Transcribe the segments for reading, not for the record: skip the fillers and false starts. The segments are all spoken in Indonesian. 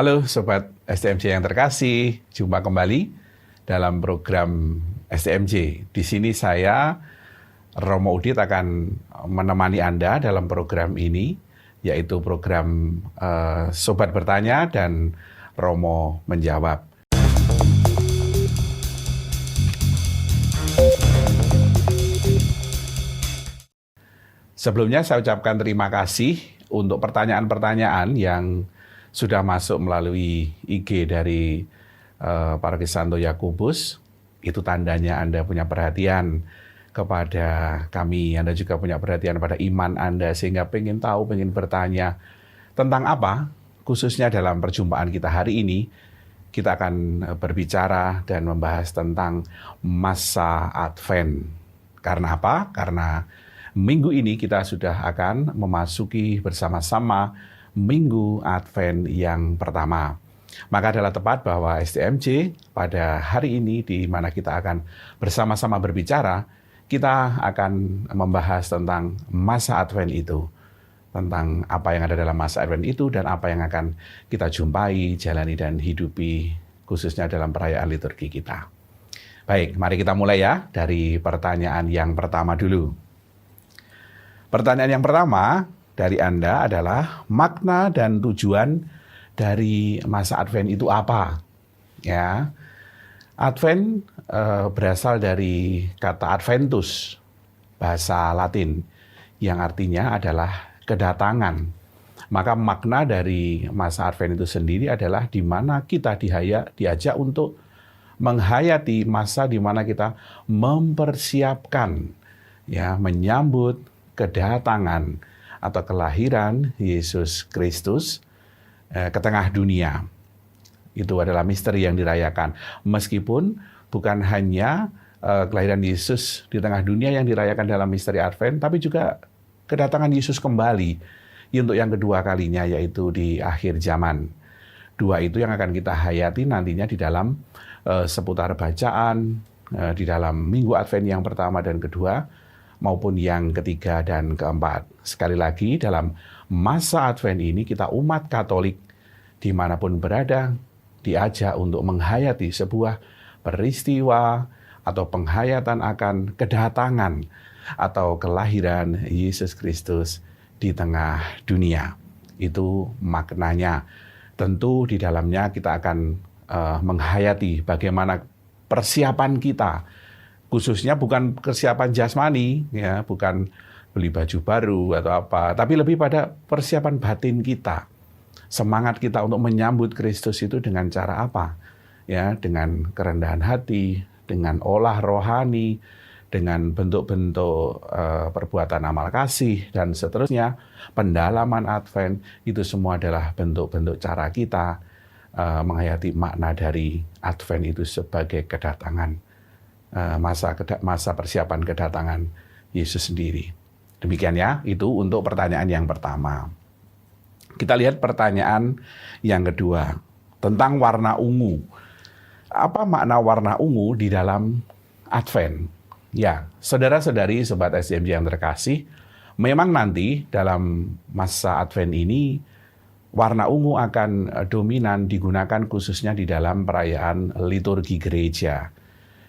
Halo Sobat STMJ yang terkasih, jumpa kembali dalam program STMJ. Di sini saya, Romo Udit, akan menemani Anda dalam program ini, yaitu program Sobat Bertanya dan Romo Menjawab. Sebelumnya saya ucapkan terima kasih untuk pertanyaan-pertanyaan yang sudah masuk melalui IG dari Paroki Santo Yakobus. Itu tandanya Anda punya perhatian kepada kami. Anda juga punya perhatian pada iman Anda, sehingga pengen tahu, pengen bertanya tentang apa. Khususnya dalam perjumpaan kita hari ini, kita akan berbicara dan membahas tentang masa Advent. Karena apa? Karena minggu ini kita sudah akan memasuki bersama-sama Minggu Advent yang pertama. Maka adalah tepat bahwa STMJ pada hari ini, di mana kita akan bersama-sama berbicara, kita akan membahas tentang masa Advent itu. Tentang apa yang ada dalam masa Advent itu dan apa yang akan kita jumpai, jalani, dan hidupi, khususnya dalam perayaan liturgi kita. Baik, mari kita mulai ya dari pertanyaan yang pertama dulu. Pertanyaan yang pertama dari Anda adalah, makna dan tujuan dari masa Advent itu apa? Ya, Advent berasal dari kata Adventus, bahasa Latin, yang artinya adalah kedatangan. Maka makna dari masa Advent itu sendiri adalah di mana kita diajak untuk menghayati masa di mana kita mempersiapkan, ya, menyambut kedatangan atau kelahiran Yesus Kristus ke tengah dunia. Itu adalah misteri yang dirayakan. Meskipun bukan hanya kelahiran Yesus di tengah dunia yang dirayakan dalam misteri Advent, tapi juga kedatangan Yesus kembali untuk yang kedua kalinya, yaitu di akhir zaman. Dua itu yang akan kita hayati nantinya di dalam seputar bacaan, di dalam Minggu Advent yang pertama dan kedua, maupun yang ketiga dan keempat. Sekali lagi, dalam masa Advent ini kita umat Katolik dimanapun berada diajak untuk menghayati sebuah peristiwa atau penghayatan akan kedatangan atau kelahiran Yesus Kristus di tengah dunia. Itu maknanya. Tentu di dalamnya kita akan menghayati bagaimana persiapan kita, khususnya bukan persiapan jasmani, ya, bukan beli baju baru atau apa, tapi lebih pada persiapan batin kita. Semangat kita untuk menyambut Kristus itu dengan cara apa? Ya, dengan kerendahan hati, dengan olah rohani, dengan bentuk-bentuk perbuatan amal kasih, dan seterusnya. Pendalaman Advent itu semua adalah bentuk-bentuk cara kita menghayati makna dari Advent itu sebagai kedatangan. Masa persiapan kedatangan Yesus sendiri. Demikian ya, itu untuk pertanyaan yang pertama. Kita lihat pertanyaan yang kedua, tentang warna ungu. Apa makna warna ungu di dalam Advent? Ya, saudara-saudari, Sobat STMJ yang terkasih, memang nanti dalam masa Advent ini, warna ungu akan dominan digunakan khususnya di dalam perayaan liturgi gereja,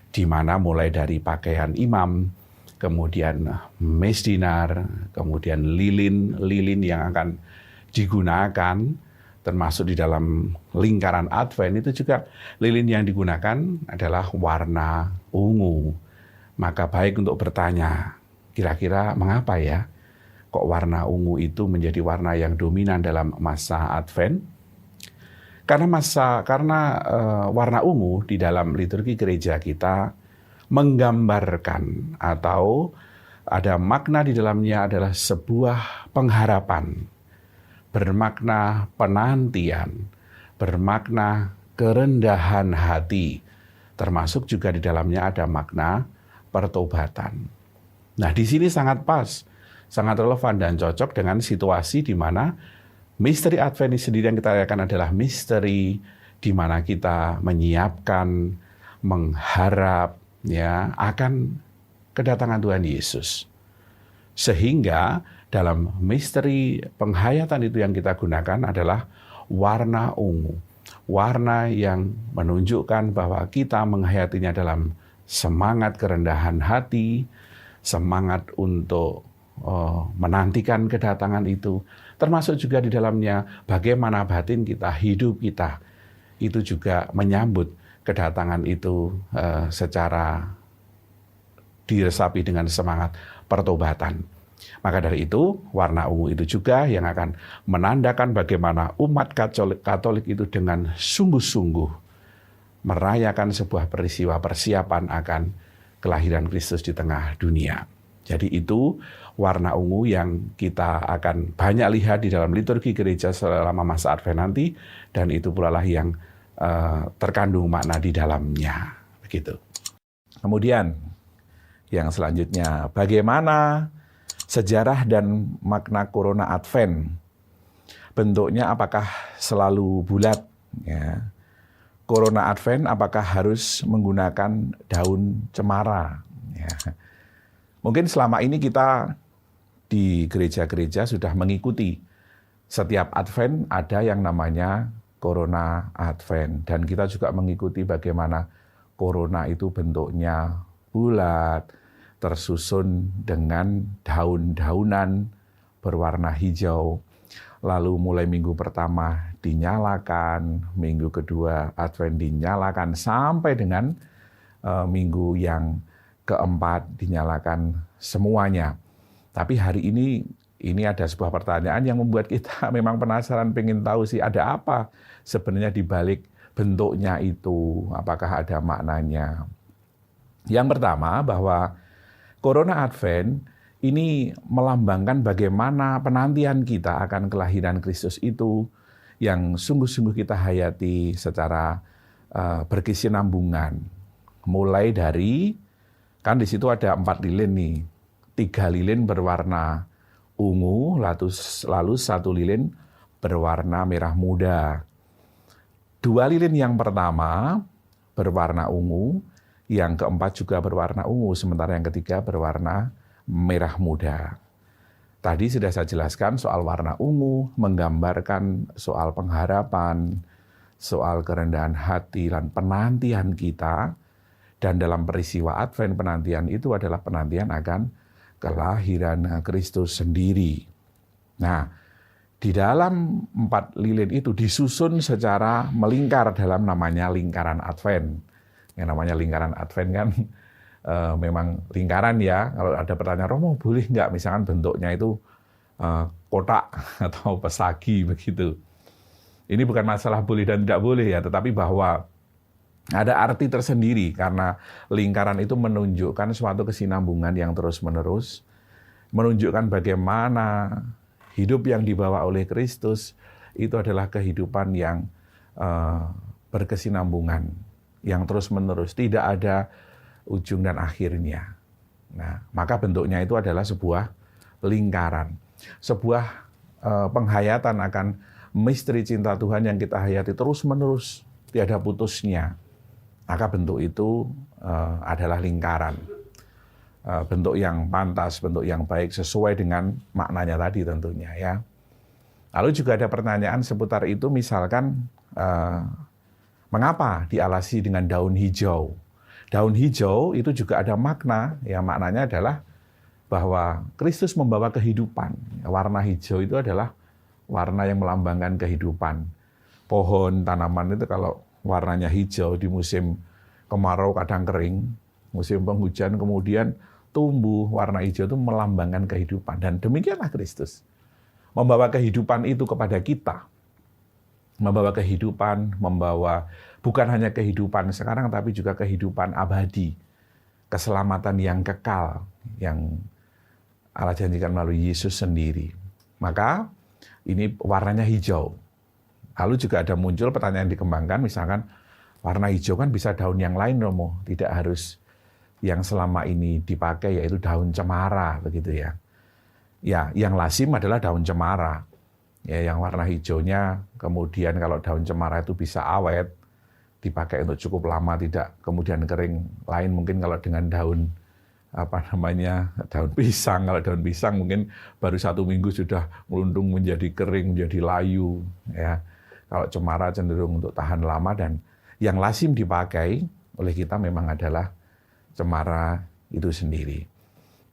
di mana mulai dari pakaian imam, kemudian mesdinar, kemudian lilin yang akan digunakan, termasuk di dalam lingkaran Advent itu juga lilin yang digunakan adalah warna ungu. Maka baik untuk bertanya, kira-kira mengapa ya kok warna ungu itu menjadi warna yang dominan dalam masa Advent? Karena warna ungu di dalam liturgi gereja kita menggambarkan atau ada makna di dalamnya adalah sebuah pengharapan, bermakna penantian, bermakna kerendahan hati, termasuk juga di dalamnya ada makna pertobatan. Nah, di sini sangat pas, sangat relevan dan cocok dengan situasi di mana misteri Advent sendiri yang kita rayakan adalah misteri di mana kita menyiapkan, mengharap, ya, akan kedatangan Tuhan Yesus. Sehingga dalam misteri penghayatan itu yang kita gunakan adalah warna ungu. Warna yang menunjukkan bahwa kita menghayatinya dalam semangat kerendahan hati, semangat untuk menantikan kedatangan itu, termasuk juga di dalamnya bagaimana batin kita, hidup kita, itu juga menyambut kedatangan itu secara diresapi dengan semangat pertobatan. Maka dari itu, warna ungu itu juga yang akan menandakan bagaimana umat Katolik itu dengan sungguh-sungguh merayakan sebuah peristiwa persiapan akan kelahiran Kristus di tengah dunia. Jadi itu warna ungu yang kita akan banyak lihat di dalam liturgi gereja selama masa Advent nanti, dan itu pula lah yang terkandung makna di dalamnya. Begitu. Kemudian yang selanjutnya, bagaimana sejarah dan makna Corona Advent? Bentuknya apakah selalu bulat? Ya. Corona Advent apakah harus menggunakan daun cemara? Ya. Mungkin selama ini kita di gereja-gereja sudah mengikuti setiap Advent ada yang namanya Corona Advent. Dan kita juga mengikuti bagaimana Corona itu bentuknya bulat, tersusun dengan daun-daunan berwarna hijau. Lalu mulai minggu pertama dinyalakan, minggu kedua Advent dinyalakan, sampai dengan minggu yang keempat dinyalakan semuanya. Tapi hari ini ada sebuah pertanyaan yang membuat kita memang penasaran, pengen tahu sih ada apa sebenarnya di balik bentuknya itu, apakah ada maknanya. Yang pertama, bahwa Corona Advent ini melambangkan bagaimana penantian kita akan kelahiran Kristus itu yang sungguh-sungguh kita hayati secara berkesinambungan. Mulai dari, kan di situ ada 4 lilin nih, 3 lilin berwarna ungu, lalu 1 lilin berwarna merah muda. 2 lilin yang pertama berwarna ungu, yang keempat juga berwarna ungu, sementara yang ketiga berwarna merah muda. Tadi sudah saya jelaskan soal warna ungu, menggambarkan soal pengharapan, soal kerendahan hati dan penantian kita. Dan dalam peristiwa Advent, penantian itu adalah penantian akan kelahiran Kristus sendiri. Nah, di dalam 4 lilin itu disusun secara melingkar dalam namanya lingkaran Advent. Yang namanya lingkaran Advent kan memang lingkaran ya. Kalau ada pertanyaan, Romo boleh nggak misalkan bentuknya itu kotak atau pesagi begitu. Ini bukan masalah boleh dan tidak boleh ya, tetapi bahwa ada arti tersendiri karena lingkaran itu menunjukkan suatu kesinambungan yang terus-menerus, menunjukkan bagaimana hidup yang dibawa oleh Kristus itu adalah kehidupan yang berkesinambungan, yang terus-menerus, tidak ada ujung dan akhirnya. Nah, maka bentuknya itu adalah sebuah lingkaran, sebuah penghayatan akan misteri cinta Tuhan yang kita hayati terus-menerus, tiada putusnya. Maka bentuk itu adalah lingkaran. Bentuk yang pantas, bentuk yang baik, sesuai dengan maknanya tadi tentunya ya. Lalu juga ada pertanyaan seputar itu, misalkan mengapa dialasi dengan daun hijau? Daun hijau itu juga ada makna, ya maknanya adalah bahwa Kristus membawa kehidupan. Warna hijau itu adalah warna yang melambangkan kehidupan. Pohon, tanaman itu kalau warnanya hijau di musim kemarau kadang kering, musim penghujan kemudian tumbuh, warna hijau itu melambangkan kehidupan. Dan demikianlah Kristus. Membawa kehidupan itu kepada kita. Membawa kehidupan, membawa bukan hanya kehidupan sekarang, tapi juga kehidupan abadi. Keselamatan yang kekal, yang Allah janjikan melalui Yesus sendiri. Maka ini warnanya hijau. Lalu juga ada muncul pertanyaan dikembangkan, misalkan warna hijau kan bisa daun yang lain, Romo. Tidak harus yang selama ini dipakai, yaitu daun cemara, begitu ya. Ya, yang lazim adalah daun cemara. Ya, yang warna hijaunya, kemudian kalau daun cemara itu bisa awet, dipakai untuk cukup lama, tidak kemudian kering. Lain mungkin kalau dengan daun daun pisang. Kalau daun pisang mungkin baru 1 minggu sudah meluntung menjadi kering, menjadi layu. Ya. Kalau cemara cenderung untuk tahan lama, dan yang lazim dipakai oleh kita memang adalah cemara itu sendiri.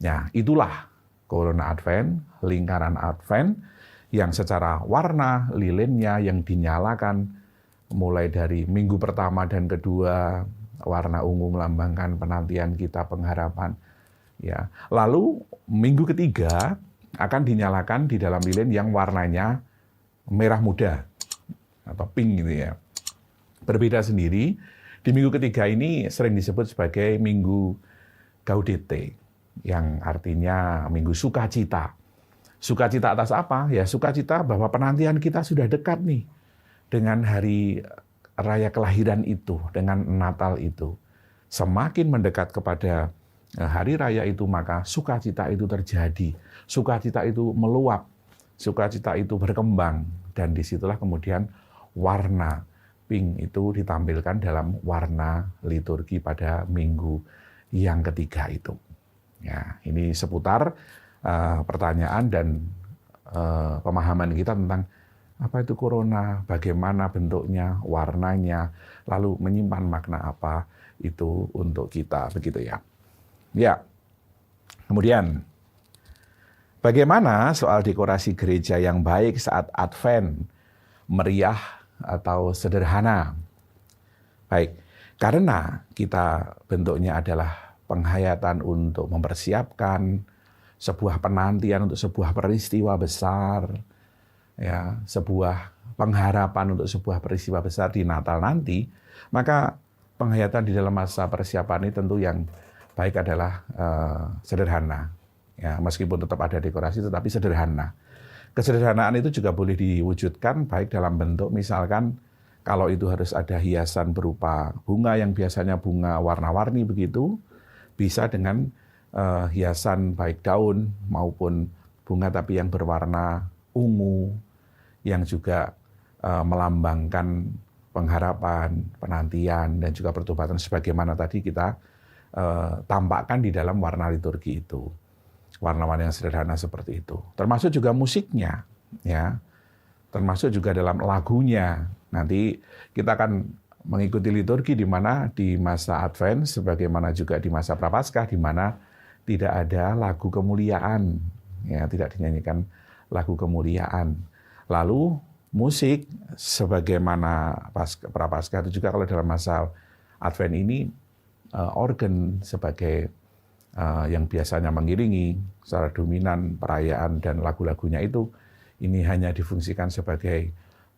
Nah, itulah Corona Advent, lingkaran Advent yang secara warna lilinnya yang dinyalakan mulai dari minggu pertama dan kedua, warna ungu melambangkan penantian kita, pengharapan. Ya, lalu minggu ketiga akan dinyalakan di dalam lilin yang warnanya merah muda atau pink gitu ya. Berbeda sendiri, di minggu ketiga ini sering disebut sebagai minggu Gaudete, yang artinya minggu sukacita. Sukacita atas apa? Ya sukacita bahwa penantian kita sudah dekat nih dengan hari raya kelahiran itu, dengan Natal itu. Semakin mendekat kepada hari raya itu, maka sukacita itu terjadi. Sukacita itu meluap, sukacita itu berkembang, dan disitulah kemudian warna pink itu ditampilkan dalam warna liturgi pada minggu yang ketiga itu. Ya, ini seputar pertanyaan dan pemahaman kita tentang apa itu corona, bagaimana bentuknya, warnanya, lalu menyimpan makna apa itu untuk kita, begitu ya. Ya, kemudian bagaimana soal dekorasi gereja yang baik saat Advent, meriah atau sederhana? Baik, karena kita bentuknya adalah penghayatan untuk mempersiapkan sebuah penantian untuk sebuah peristiwa besar, ya, sebuah pengharapan untuk sebuah peristiwa besar di Natal nanti, maka penghayatan di dalam masa persiapan ini tentu yang baik adalah sederhana. Ya, meskipun tetap ada dekorasi, tetapi sederhana. Kesederhanaan itu juga boleh diwujudkan baik dalam bentuk, misalkan kalau itu harus ada hiasan berupa bunga yang biasanya bunga warna-warni begitu, bisa dengan hiasan baik daun maupun bunga tapi yang berwarna ungu, yang juga melambangkan pengharapan, penantian, dan juga pertobatan sebagaimana tadi kita tampakkan di dalam warna liturgi itu. Warna-warna yang sederhana seperti itu. Termasuk juga musiknya, ya. Termasuk juga dalam lagunya. Nanti kita akan mengikuti liturgi di mana di masa Advent sebagaimana juga di masa Prapaskah, di mana tidak ada lagu kemuliaan, ya, tidak dinyanyikan lagu kemuliaan. Lalu musik sebagaimana Prapaskah itu juga kalau dalam masa Advent ini organ sebagai yang biasanya mengiringi secara dominan perayaan dan lagu-lagunya itu, ini hanya difungsikan sebagai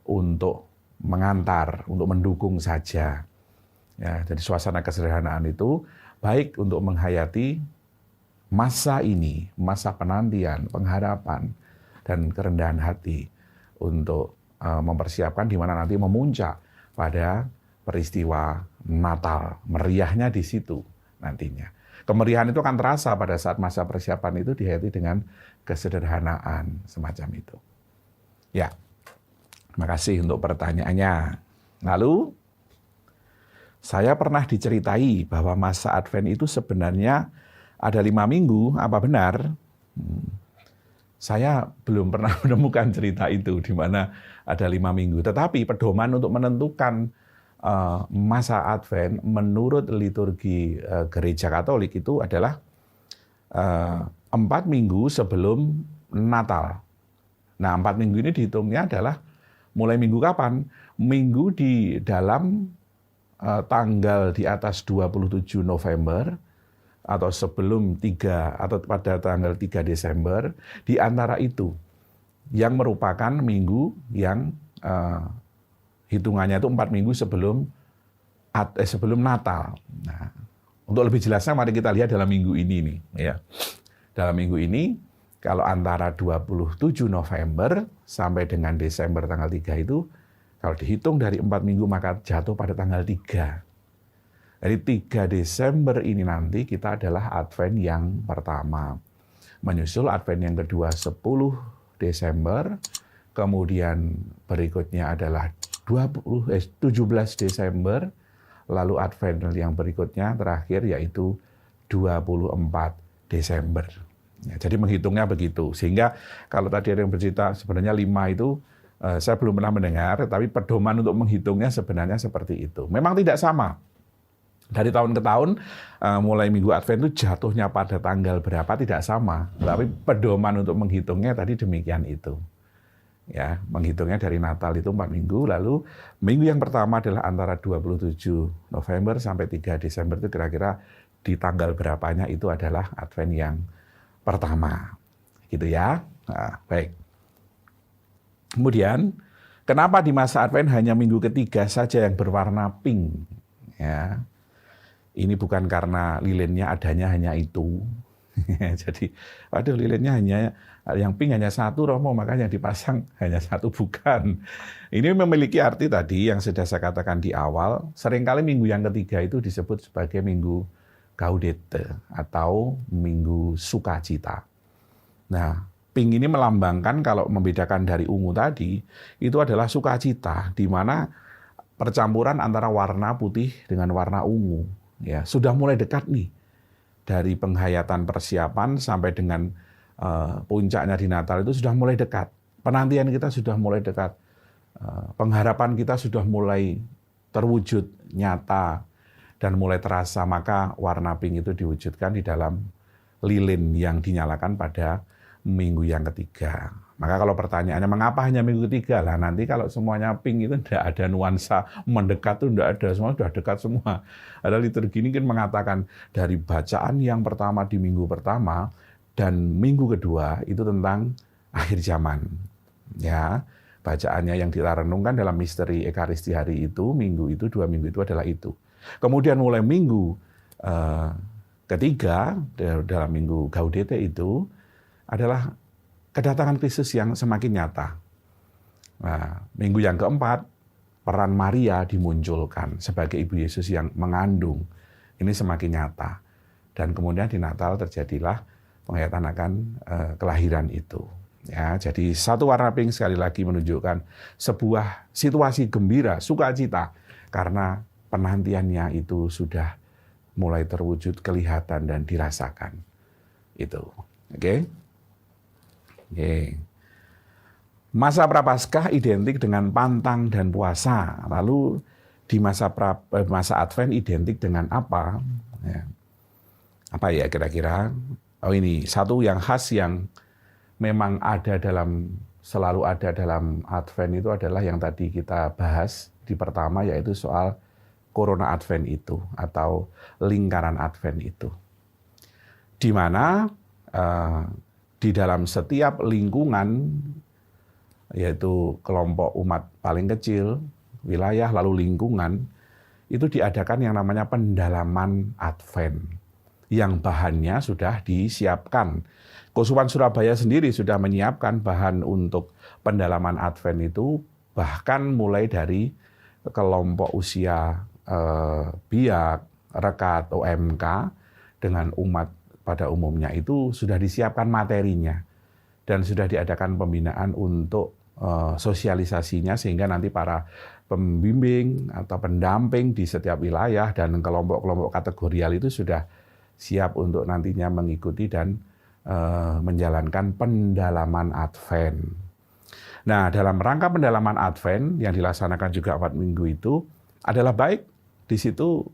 untuk mengantar, untuk mendukung saja. Ya, jadi suasana kesederhanaan itu baik untuk menghayati masa ini, masa penantian, pengharapan, dan kerendahan hati untuk mempersiapkan di mana nanti memuncak pada peristiwa Natal. Meriahnya di situ nantinya. Kemeriahan itu akan terasa pada saat masa persiapan itu dihayati dengan kesederhanaan semacam itu. Ya, terima kasih untuk pertanyaannya. Lalu, saya pernah diceritai bahwa masa Advent itu sebenarnya ada 5 minggu, apa benar? Saya belum pernah menemukan cerita itu di mana ada 5 minggu. Tetapi pedoman untuk menentukan masa Advent menurut liturgi Gereja Katolik itu adalah 4 minggu sebelum Natal. Nah, 4 minggu ini dihitungnya adalah mulai minggu kapan? Minggu di dalam tanggal di atas 27 November atau sebelum 3 atau pada tanggal 3 Desember, di antara itu yang merupakan minggu yang hitungannya itu 4 minggu sebelum Natal. Nah, untuk lebih jelasnya mari kita lihat dalam minggu ini nih, ya. Dalam minggu ini kalau antara 27 November sampai dengan Desember tanggal 3 itu, kalau dihitung dari 4 minggu maka jatuh pada tanggal 3. Jadi 3 Desember ini nanti kita adalah Advent yang pertama. Menyusul Advent yang kedua 10 Desember, kemudian berikutnya adalah 17 Desember, lalu Advent yang berikutnya terakhir yaitu 24 Desember. Ya, jadi menghitungnya begitu. Sehingga kalau tadi ada yang bercerita sebenarnya 5 itu Saya belum pernah mendengar, tapi pedoman untuk menghitungnya sebenarnya seperti itu. Memang tidak sama. Dari tahun ke tahun, mulai Minggu Advent itu jatuhnya pada tanggal berapa tidak sama. Tapi pedoman untuk menghitungnya tadi demikian itu. Ya, menghitungnya dari Natal itu 4 minggu, lalu minggu yang pertama adalah antara 27 November sampai 3 Desember itu kira-kira di tanggal berapanya itu adalah Advent yang pertama. Gitu ya. Nah, baik. Kemudian, kenapa di masa Advent hanya minggu ketiga saja yang berwarna pink? Ya, ini bukan karena lilinnya adanya hanya itu. Jadi, waduh lilinnya hanya yang pink hanya satu, Romo, makanya dipasang hanya satu, bukan. Ini memiliki arti tadi yang sudah saya katakan di awal. Seringkali minggu yang ketiga itu disebut sebagai minggu Gaudete atau minggu sukacita. Nah, pink ini melambangkan, kalau membedakan dari ungu tadi, itu adalah sukacita, di mana percampuran antara warna putih dengan warna ungu. Ya, sudah mulai dekat nih, dari penghayatan persiapan sampai dengan puncaknya di Natal itu sudah mulai dekat. Penantian kita sudah mulai dekat. Pengharapan kita sudah mulai terwujud nyata dan mulai terasa, maka warna pink itu diwujudkan di dalam lilin yang dinyalakan pada minggu yang ketiga. Maka kalau pertanyaannya mengapa hanya minggu ketiga? Lah nanti kalau semuanya pink itu tidak ada nuansa mendekat, itu tidak ada, semua sudah dekat semua. Ada liturgi ini kan mengatakan dari bacaan yang pertama di minggu pertama dan minggu kedua itu tentang akhir zaman. Ya, bacaannya yang kita renungkan dalam misteri Ekaristi hari itu, minggu itu, 2 minggu itu adalah itu. Kemudian mulai minggu ketiga dalam minggu Gaudete itu adalah kedatangan Kristus yang semakin nyata. Nah, minggu yang keempat, peran Maria dimunculkan sebagai Ibu Yesus yang mengandung. Ini semakin nyata. Dan kemudian di Natal terjadilah penghayatan akan kelahiran itu. Ya, jadi satu warna pink sekali lagi menunjukkan sebuah situasi gembira, sukacita, karena penantiannya itu sudah mulai terwujud, kelihatan dan dirasakan. Itu. Oke? Oke. Masa Prapaskah identik dengan pantang dan puasa. Lalu di masa Advent identik dengan apa? Ya. Apa ya kira-kira? Oh ini, satu yang khas yang memang selalu ada dalam Advent itu adalah yang tadi kita bahas di pertama, yaitu soal Corona Advent itu atau lingkaran Advent itu. Di mana di dalam setiap lingkungan, yaitu kelompok umat paling kecil, wilayah, lalu lingkungan, itu diadakan yang namanya pendalaman Advent, yang bahannya sudah disiapkan. Keuskupan Surabaya sendiri sudah menyiapkan bahan untuk pendalaman Advent itu, bahkan mulai dari kelompok usia biak, rekat, OMK, dengan umat pada umumnya itu sudah disiapkan materinya dan sudah diadakan pembinaan untuk sosialisasinya, sehingga nanti para pembimbing atau pendamping di setiap wilayah dan kelompok-kelompok kategorial itu sudah siap untuk nantinya mengikuti dan menjalankan pendalaman Advent. Nah, dalam rangka pendalaman Advent yang dilaksanakan juga 4 minggu itu adalah baik di situ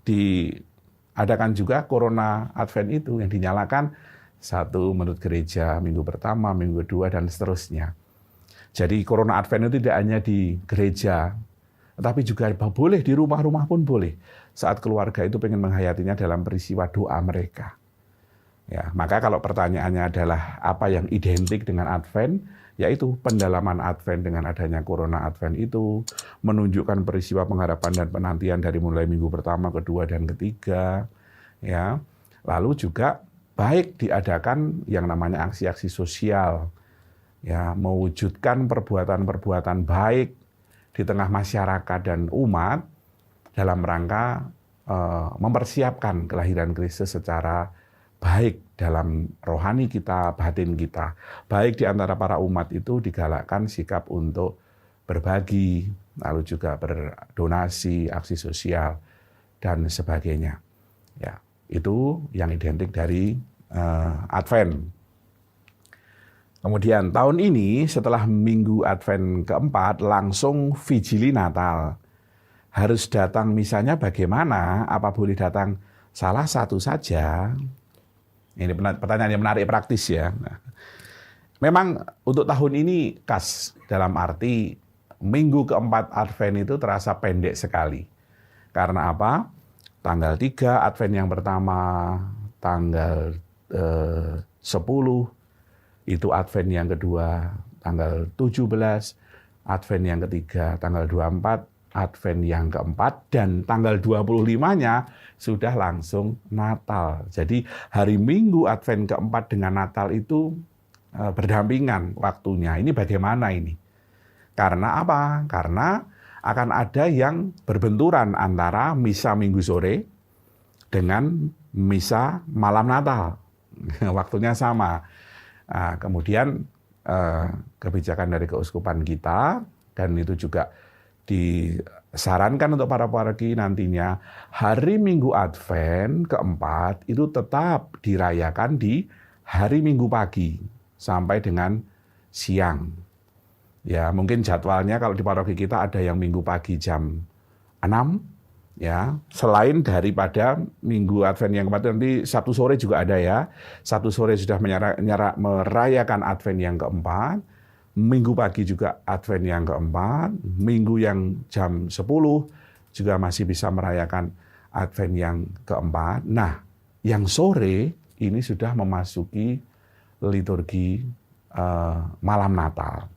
diadakan juga Corona Advent itu yang dinyalakan satu menurut gereja minggu pertama, minggu kedua, dan seterusnya. Jadi Corona Advent itu tidak hanya di gereja, tetapi juga boleh di rumah-rumah pun boleh. Saat keluarga itu pengen menghayatinya dalam peristiwa doa mereka. Ya, maka kalau pertanyaannya adalah apa yang identik dengan Advent, yaitu pendalaman Advent dengan adanya Corona Advent itu menunjukkan peristiwa pengharapan dan penantian dari mulai minggu pertama, kedua, dan ketiga. Ya, lalu juga baik diadakan yang namanya aksi-aksi sosial, ya, mewujudkan perbuatan-perbuatan baik di tengah masyarakat dan umat dalam rangka mempersiapkan kelahiran Kristus secara baik dalam rohani kita, batin kita. Baik di antara para umat itu digalakkan sikap untuk berbagi, lalu juga berdonasi, aksi sosial, dan sebagainya. Ya, itu yang identik dari Advent. Kemudian tahun ini setelah Minggu Advent keempat langsung Vigili Natal. Harus datang misanya bagaimana? Apa boleh datang salah satu saja? Ini pertanyaan yang menarik praktis ya. Nah, memang untuk tahun ini khas dalam arti Minggu keempat Advent itu terasa pendek sekali. Karena apa? Tanggal 3 Advent yang pertama, tanggal 10 itu Advent yang kedua, tanggal 17, Advent yang ketiga, tanggal 24, Advent yang keempat, dan tanggal 25-nya sudah langsung Natal. Jadi hari Minggu Advent keempat dengan Natal itu berdampingan waktunya. Ini bagaimana ini? Karena apa? Karena akan ada yang berbenturan antara misa Minggu sore dengan misa malam Natal. Waktunya sama. Nah, kemudian kebijakan dari keuskupan kita, dan itu juga disarankan untuk para paroki nantinya, hari Minggu Advent keempat itu tetap dirayakan di hari Minggu pagi sampai dengan siang. Ya, mungkin jadwalnya kalau di paroki kita ada yang Minggu pagi jam 6, ya, selain daripada Minggu Advent yang keempat, nanti Sabtu sore juga ada ya. Sabtu sore sudah merayakan Advent yang keempat, Minggu pagi juga Advent yang keempat, Minggu yang jam 10 juga masih bisa merayakan Advent yang keempat. Nah, yang sore ini sudah memasuki liturgi malam Natal.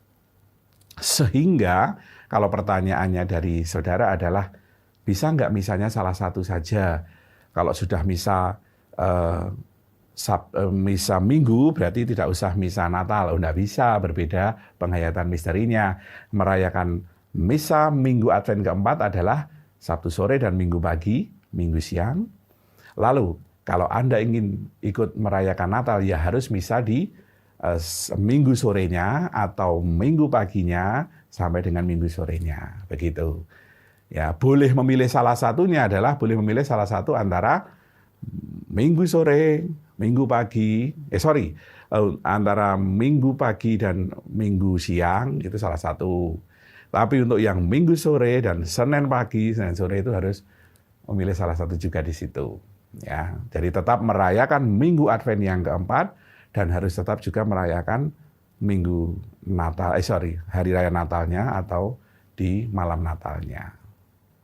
Sehingga kalau pertanyaannya dari saudara adalah, bisa nggak misalnya salah satu saja? Kalau sudah misa Minggu berarti tidak usah misa Natal. Nggak bisa, berbeda penghayatan misterinya. Merayakan misa Minggu Advent keempat adalah Sabtu sore dan Minggu pagi, Minggu siang. Lalu kalau Anda ingin ikut merayakan Natal, ya harus misa di Minggu sorenya atau Minggu paginya sampai dengan Minggu sorenya. Begitu. Ya, boleh memilih salah satunya adalah boleh memilih salah satu antara Minggu sore, Minggu pagi, antara Minggu pagi dan Minggu siang itu salah satu. Tapi untuk yang Minggu sore dan Senin pagi, Senin sore itu harus memilih salah satu juga di situ. Ya, jadi tetap merayakan Minggu Advent yang keempat dan harus tetap juga merayakan Minggu Natal, hari raya Natalnya atau di malam Natalnya.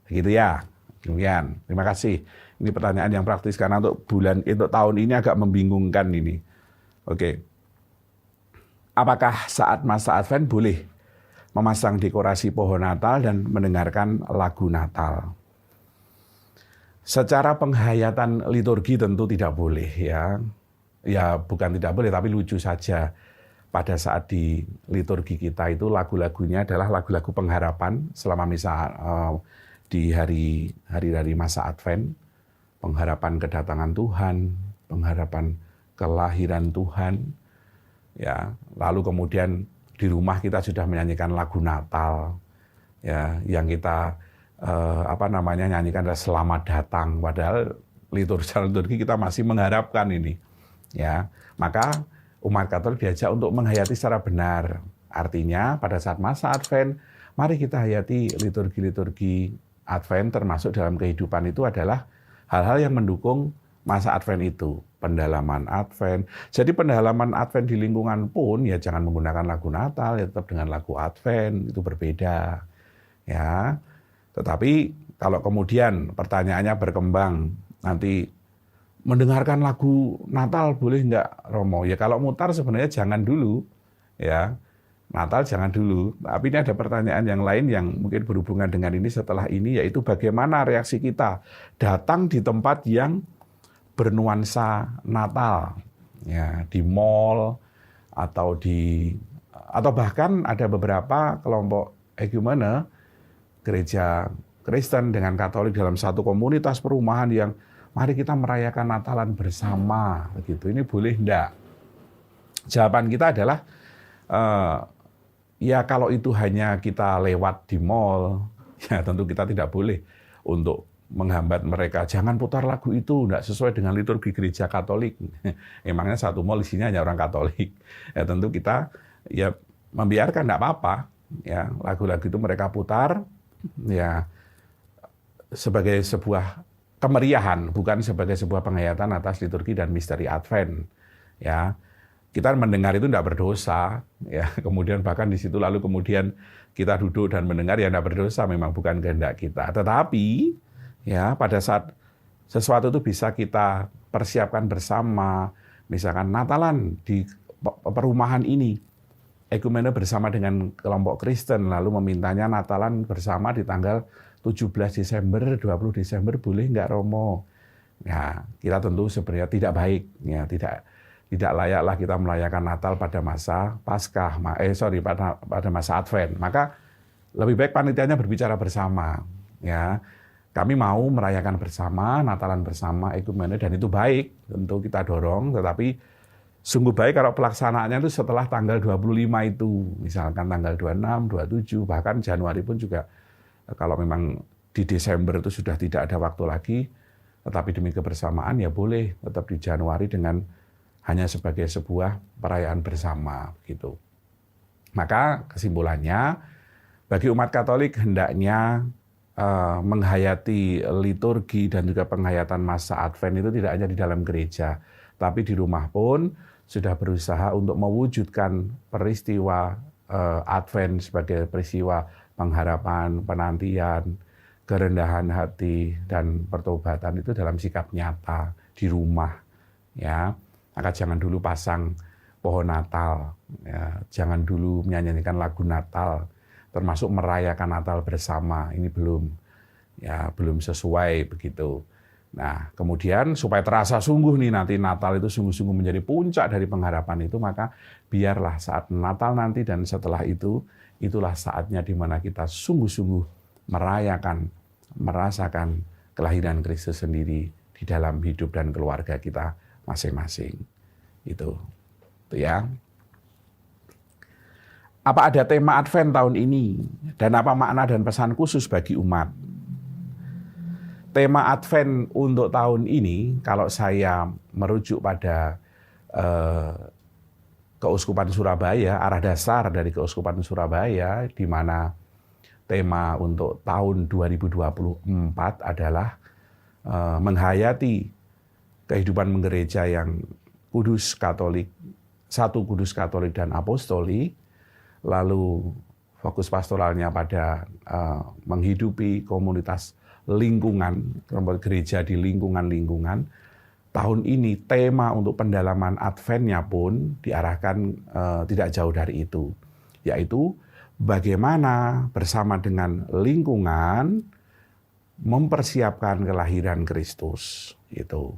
Begitu ya. Demikian. Terima kasih. Ini pertanyaan yang praktis karena untuk tahun ini agak membingungkan ini. Oke. Apakah saat masa Advent boleh memasang dekorasi pohon Natal dan mendengarkan lagu Natal? Secara penghayatan liturgi tentu tidak boleh ya. Ya bukan tidak boleh tapi lucu saja. Pada saat di liturgi kita itu lagu-lagunya adalah lagu-lagu pengharapan selama misa di hari masa Advent, pengharapan kedatangan Tuhan, pengharapan kelahiran Tuhan, ya. Lalu kemudian di rumah kita sudah menyanyikan lagu Natal, ya, yang kita nyanyikan adalah Selamat Datang. Padahal liturgi kita masih mengharapkan ini, ya. Maka umat Katolik diajak untuk menghayati secara benar. Artinya pada saat masa Advent, mari kita hayati liturgi-liturgi Advent, termasuk dalam kehidupan itu adalah hal-hal yang mendukung masa Advent itu. Pendalaman Advent. Jadi pendalaman Advent di lingkungan pun ya jangan menggunakan lagu Natal, ya tetap dengan lagu Advent, itu berbeda. Ya. Tetapi kalau kemudian pertanyaannya berkembang, nanti mendengarkan lagu Natal boleh nggak, Romo? Ya kalau mutar sebenarnya jangan dulu. Ya. Natal jangan dulu, tapi ini ada pertanyaan yang lain yang mungkin berhubungan dengan ini setelah ini, yaitu bagaimana reaksi kita datang di tempat yang bernuansa Natal, ya di mall atau bahkan ada beberapa kelompok ekumene gereja Kristen dengan Katolik dalam satu komunitas perumahan yang mari kita merayakan Natalan bersama, begitu. Ini boleh enggak? Jawaban kita adalah ya kalau itu hanya kita lewat di mall, ya tentu kita tidak boleh untuk menghambat mereka, jangan putar lagu itu, tidak sesuai dengan liturgi gereja Katolik. Emangnya satu mall isinya hanya orang Katolik. Ya tentu kita ya membiarkan, tidak apa-apa. Ya lagu-lagu itu mereka putar, ya sebagai sebuah kemeriahan, bukan sebagai sebuah penghayatan atas liturgi dan misteri Advent. Ya, kita mendengar itu tidak berdosa. Ya, kemudian bahkan di situ lalu kemudian kita duduk dan mendengar, ya tidak berdosa, memang bukan kehendak kita. Tetapi ya pada saat sesuatu itu bisa kita persiapkan bersama, misalkan Natalan di perumahan ini, ekumene bersama dengan kelompok Kristen, lalu memintanya Natalan bersama di tanggal 17 Desember, 20 Desember, boleh nggak Romo? Ya, kita tentu sebenarnya tidak baik, ya tidak layaklah kita merayakan Natal pada masa Paskah, pada masa Advent. Maka lebih baik panitianya berbicara bersama, ya. Kami mau merayakan bersama, Natalan bersama, ekumene, dan itu baik, tentu kita dorong, tetapi sungguh baik kalau pelaksanaannya itu setelah tanggal 25 itu, misalkan tanggal 26, 27, bahkan Januari pun juga, kalau memang di Desember itu sudah tidak ada waktu lagi, tetapi demi kebersamaan ya boleh tetap di Januari dengan hanya sebagai sebuah perayaan bersama gitu. Maka kesimpulannya, bagi umat Katolik hendaknya menghayati liturgi dan juga penghayatan masa Advent itu tidak hanya di dalam gereja, tapi di rumah pun sudah berusaha untuk mewujudkan peristiwa Advent sebagai peristiwa pengharapan, penantian, kerendahan hati, dan pertobatan itu dalam sikap nyata di rumah. Ya, maka jangan dulu pasang pohon Natal, ya, jangan dulu menyanyikan lagu Natal, termasuk merayakan Natal bersama. Ini belum sesuai begitu. Nah, kemudian supaya terasa sungguh nih nanti Natal itu sungguh-sungguh menjadi puncak dari pengharapan itu, maka biarlah saat Natal nanti dan setelah itu, itulah saatnya di mana kita sungguh-sungguh merasakan kelahiran Kristus sendiri di dalam hidup dan keluarga kita masing-masing. Itu ya. Apa ada tema Advent tahun ini? Dan apa makna dan pesan khusus bagi umat? Tema Advent untuk tahun ini, kalau saya merujuk pada Keuskupan Surabaya, arah dasar dari Keuskupan Surabaya, di mana tema untuk tahun 2024 adalah menghayati kehidupan gereja yang kudus Katolik, satu kudus Katolik dan apostolik, lalu fokus pastoralnya pada menghidupi komunitas lingkungan, gereja di lingkungan-lingkungan. Tahun ini tema untuk pendalaman Advent-nya pun diarahkan tidak jauh dari itu, yaitu bagaimana bersama dengan lingkungan mempersiapkan kelahiran Kristus itu.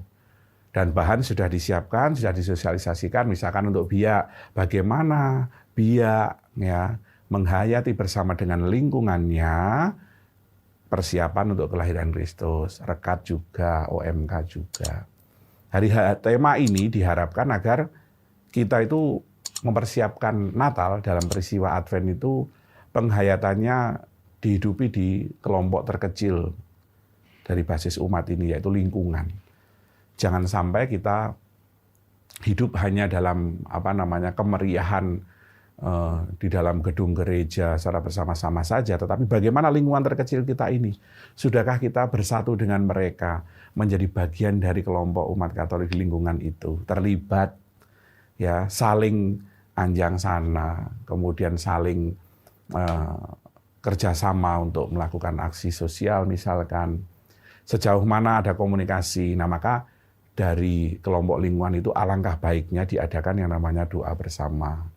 Dan bahan sudah disiapkan, sudah disosialisasikan, misalkan untuk biak, bagaimana biak ya menghayati bersama dengan lingkungannya persiapan untuk kelahiran Kristus, rekat juga, OMK juga. Hari tema ini diharapkan agar kita itu mempersiapkan Natal dalam peristiwa Advent itu penghayatannya dihidupi di kelompok terkecil dari basis umat ini, yaitu lingkungan. Jangan sampai kita hidup hanya dalam kemeriahan di dalam gedung gereja secara bersama-sama saja, tetapi bagaimana lingkungan terkecil kita ini? Sudahkah kita bersatu dengan mereka, menjadi bagian dari kelompok umat Katolik di lingkungan itu, terlibat, ya, saling anjang sana, kemudian saling kerjasama untuk melakukan aksi sosial misalkan, sejauh mana ada komunikasi. Nah, maka dari kelompok lingkungan itu alangkah baiknya diadakan yang namanya doa bersama.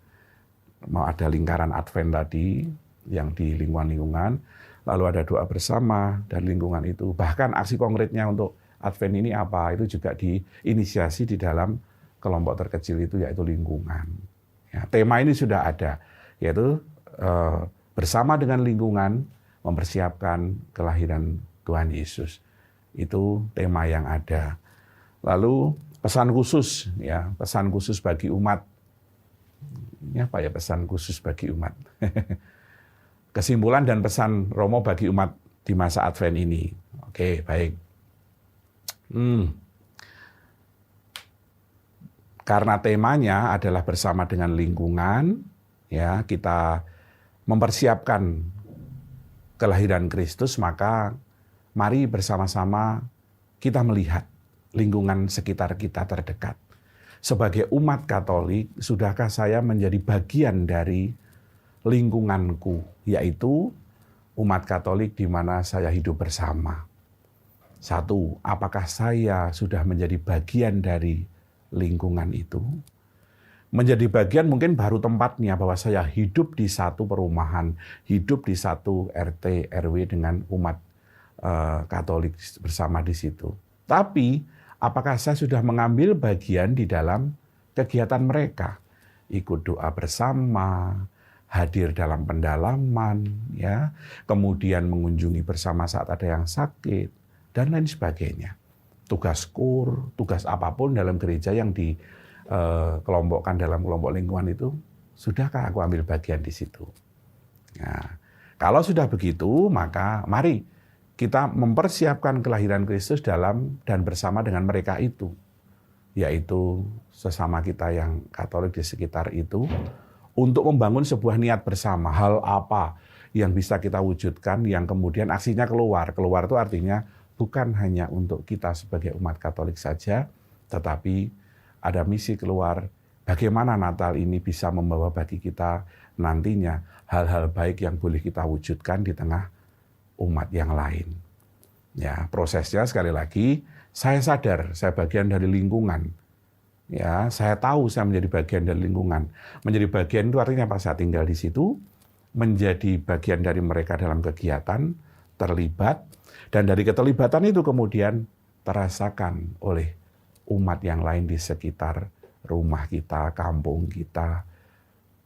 Mau ada lingkaran Advent tadi yang di lingkungan-lingkungan, lalu ada doa bersama dan lingkungan itu. Bahkan aksi konkretnya untuk Advent ini apa, itu juga diinisiasi di dalam kelompok terkecil itu, yaitu lingkungan. Ya, tema ini sudah ada, yaitu bersama dengan lingkungan mempersiapkan kelahiran Tuhan Yesus. Itu tema yang ada. Lalu pesan khusus, ya, pesan khusus bagi umat. Ini apa ya pesan khusus bagi umat? Kesimpulan dan pesan Romo bagi umat di masa Advent ini. Oke, baik. Karena temanya adalah bersama dengan lingkungan, ya, kita mempersiapkan kelahiran Kristus, maka mari bersama-sama kita melihat lingkungan sekitar kita terdekat. Sebagai umat Katolik, sudahkah saya menjadi bagian dari lingkunganku, yaitu umat Katolik di mana saya hidup bersama? Satu, apakah saya sudah menjadi bagian dari lingkungan itu? Menjadi bagian mungkin baru tempatnya, bahwa saya hidup di satu perumahan, hidup di satu RT, RW dengan umat Katolik bersama di situ. Tapi apakah saya sudah mengambil bagian di dalam kegiatan mereka? Ikut doa bersama, hadir dalam pendalaman, ya, kemudian mengunjungi bersama saat ada yang sakit, dan lain sebagainya. Tugas kur, tugas apapun dalam gereja yang dikelompokkan dalam kelompok lingkungan itu, sudahkah aku ambil bagian di situ? Nah, kalau sudah begitu, maka mari kita mempersiapkan kelahiran Kristus dalam dan bersama dengan mereka itu, yaitu sesama kita yang Katolik di sekitar itu, untuk membangun sebuah niat bersama. Hal apa yang bisa kita wujudkan yang kemudian aksinya keluar. Keluar itu artinya bukan hanya untuk kita sebagai umat Katolik saja, tetapi ada misi keluar. Bagaimana Natal ini bisa membawa bagi kita nantinya hal-hal baik yang boleh kita wujudkan di tengah umat yang lain. Ya, prosesnya sekali lagi, saya sadar saya bagian dari lingkungan. Ya, saya tahu saya menjadi bagian dari lingkungan. Menjadi bagian itu artinya apa? Saya tinggal di situ, menjadi bagian dari mereka dalam kegiatan, terlibat, dan dari keterlibatan itu kemudian terasakan oleh umat yang lain di sekitar rumah kita, kampung kita,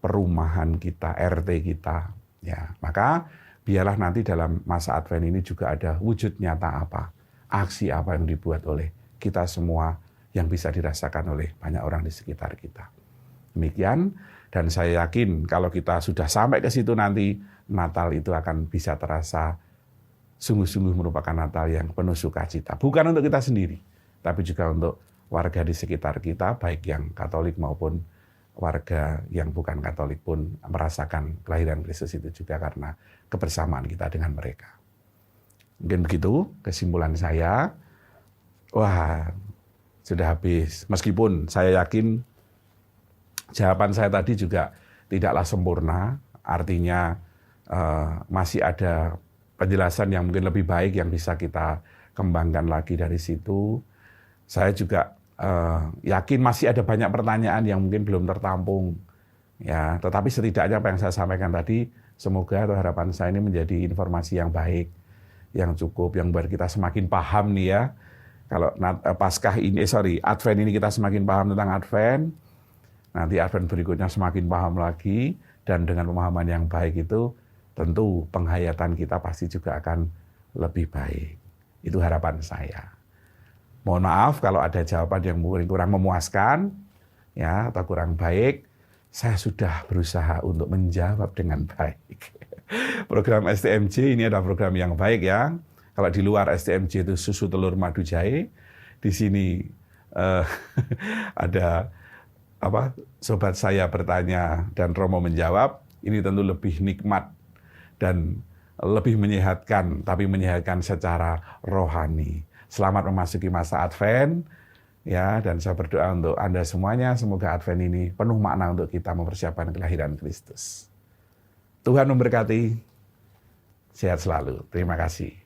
perumahan kita, RT kita. Ya, maka biarlah nanti dalam masa Advent ini juga ada wujud nyata apa, aksi apa yang dibuat oleh kita semua yang bisa dirasakan oleh banyak orang di sekitar kita. Demikian, dan saya yakin kalau kita sudah sampai ke situ nanti, Natal itu akan bisa terasa sungguh-sungguh merupakan Natal yang penuh sukacita. Bukan untuk kita sendiri, tapi juga untuk warga di sekitar kita, baik yang Katolik maupun warga yang bukan Katolik pun merasakan kelahiran Kristus itu juga karena kebersamaan kita dengan mereka. Mungkin begitu kesimpulan saya. Wah, sudah habis. Meskipun saya yakin jawaban saya tadi juga tidaklah sempurna, artinya masih ada penjelasan yang mungkin lebih baik yang bisa kita kembangkan lagi dari situ. Saya juga yakin masih ada banyak pertanyaan yang mungkin belum tertampung. Ya, tetapi setidaknya apa yang saya sampaikan tadi, semoga atau harapan saya ini menjadi informasi yang baik, yang cukup, yang membuat kita semakin paham nih ya. Kalau Advent ini kita semakin paham tentang Advent, nanti Advent berikutnya semakin paham lagi, dan dengan pemahaman yang baik itu, tentu penghayatan kita pasti juga akan lebih baik. Itu harapan saya. Mohon maaf kalau ada jawaban yang mungkin kurang memuaskan, ya, atau kurang baik. Saya sudah berusaha untuk menjawab dengan baik. Program STMJ ini adalah program yang baik ya. Kalau di luar STMJ itu susu telur madu jahe, di sini ada sobat saya bertanya dan Romo menjawab. Ini tentu lebih nikmat dan lebih menyehatkan, tapi menyehatkan secara rohani. Selamat memasuki masa Advent, ya, dan saya berdoa untuk Anda semuanya, semoga Advent ini penuh makna untuk kita mempersiapkan kelahiran Kristus. Tuhan memberkati, sehat selalu. Terima kasih.